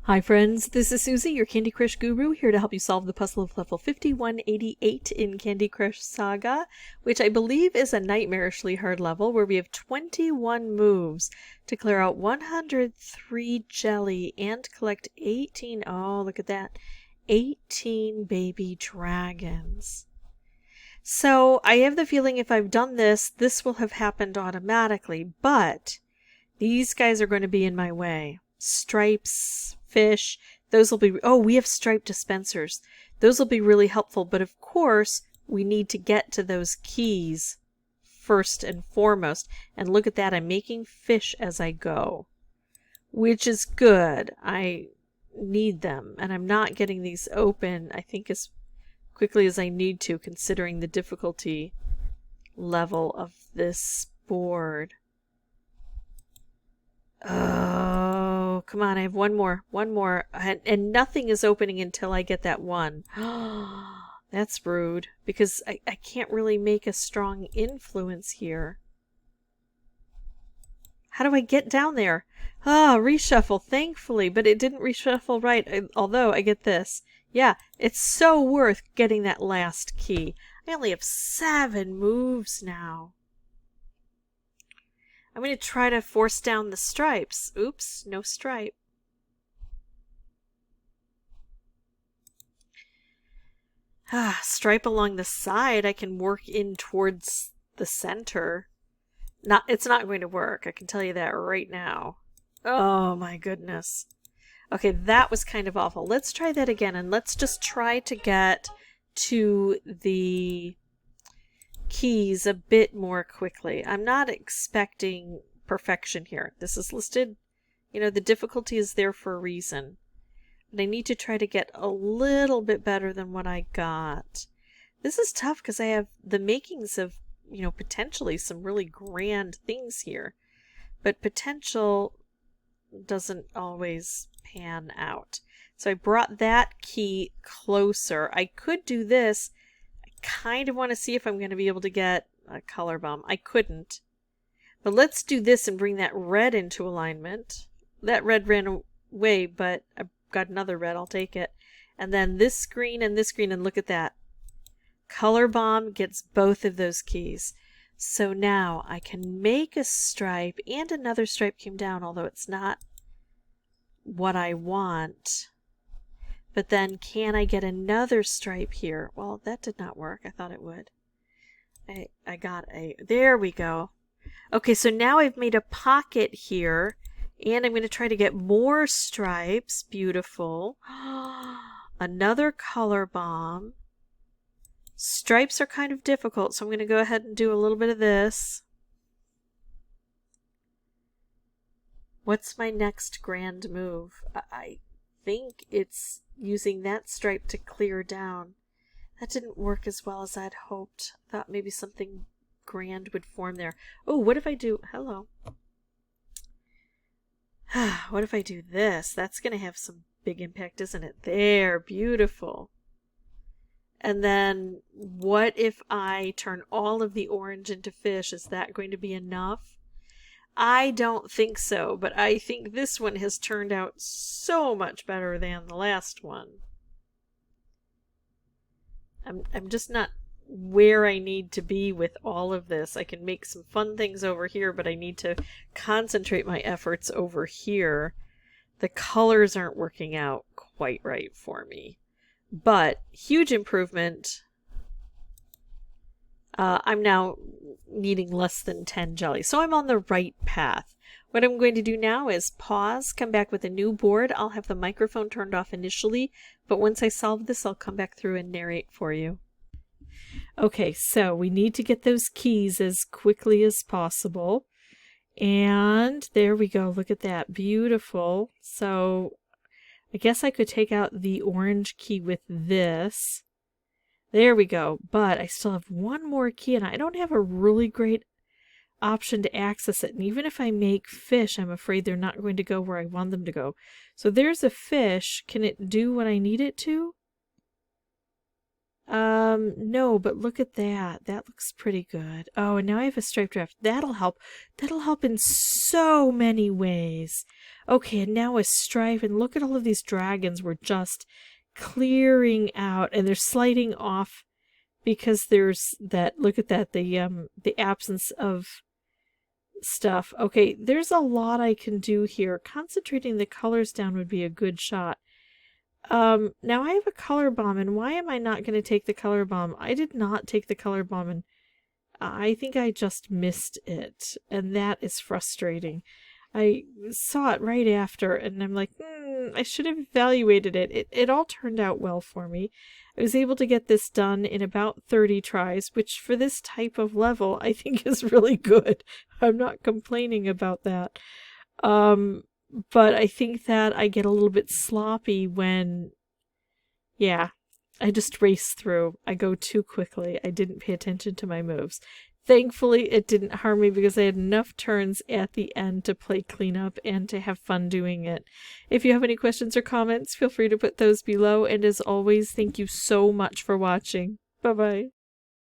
Hi friends, this is Suzy, your Candy Crush guru, here to help you solve the puzzle of level 5188 in Candy Crush Saga, which I believe is a nightmarishly hard level where we have 21 moves to clear out 103 jelly and collect 18, oh look at that, 18 baby dragons. So I have the feeling if I've done this, this will have happened automatically, but these guys are going to be in my way. Stripes, fish, those will be, oh, we have stripe dispensers. Those will be really helpful, but of course, we need to get to those keys first and foremost. And look at that, I'm making fish as I go, which is good. I need them, and I'm not getting these open, I think, as quickly as I need to, considering the difficulty level of this board. Oh, come on, I have one more, and nothing is opening until I get that one. That's rude, because I can't really make a strong influence here. How do I get down there? Ah, reshuffle, thankfully, but it didn't reshuffle right, although I get this. Yeah, it's so worth getting that last key. I only have 7 moves now. I'm going to try to force down the stripes. Oops, no stripe. Stripe along the side. I can work in towards the center. It's not going to work. I can tell you that right now. Oh my goodness. Okay, that was kind of awful. Let's try that again, and let's just try to get to the keys a bit more quickly. I'm not expecting perfection here. This is listed, you know, the difficulty is there for a reason. But I need to try to get a little bit better than what I got. This is tough because I have the makings of, you know, potentially some really grand things here. But potential doesn't always pan out. So I brought that key closer. I could do this. Kind of want to see if I'm going to be able to get a color bomb. I couldn't. But let's do this and bring that red into alignment. That red ran away, but I've got another red. I'll take it. And then this green, and look at that. Color bomb gets both of those keys. So now I can make a stripe, and another stripe came down, although it's not what I want. But then can I get another stripe here? Well, that did not work. I thought it would. I got a... There we go. Okay, so now I've made a pocket here. And I'm going to try to get more stripes. Beautiful. Another color bomb. Stripes are kind of difficult, so I'm going to go ahead and do a little bit of this. What's my next grand move? I think it's using that stripe to clear down. That didn't work as well as I'd hoped. Thought maybe something grand would form there. Oh, what if I do... Hello. What if I do this? That's going to have some big impact, isn't it? There, beautiful. And then what if I turn all of the orange into fish? Is that going to be enough? I don't think so, but I think this one has turned out so much better than the last one. I'm just not where I need to be with all of this. I can make some fun things over here, but I need to concentrate my efforts over here. The colors aren't working out quite right for me. But huge improvement. I'm now needing less than 10 jelly, so I'm on the right path. What I'm going to do now is pause, come back with a new board. I'll have the microphone turned off initially, but once I solve this, I'll come back through and narrate for you. Okay, so we need to get those keys as quickly as possible. And there we go. Look at that. Beautiful. So I guess I could take out the orange key with this. There we go. But I still have one more key, and I don't have a really great option to access it. And even if I make fish, I'm afraid they're not going to go where I want them to go. So there's a fish. Can it do what I need it to? No, but look at that. That looks pretty good. Oh, and now I have a striped giraffe. That'll help. That'll help in so many ways. Okay, and now a stripe, and look at all of these dragons. We're just clearing out, and they're sliding off because there's that, look at that, the absence of stuff. Okay, there's a lot I can do here. Concentrating the colors down would be a good shot. Now I have a color bomb, and why am I not going to take the color bomb? I did not take the color bomb, and I think I just missed it, and that is frustrating. I saw it right after, and I'm like, I should have evaluated it. It all turned out well for me. I was able to get this done in about 30 tries, which for this type of level, I think is really good. I'm not complaining about that. But I think that I get a little bit sloppy when, yeah, I just race through. I go too quickly. I didn't pay attention to my moves. Thankfully, it didn't harm me because I had enough turns at the end to play cleanup and to have fun doing it. If you have any questions or comments, feel free to put those below. And as always, thank you so much for watching. Bye-bye.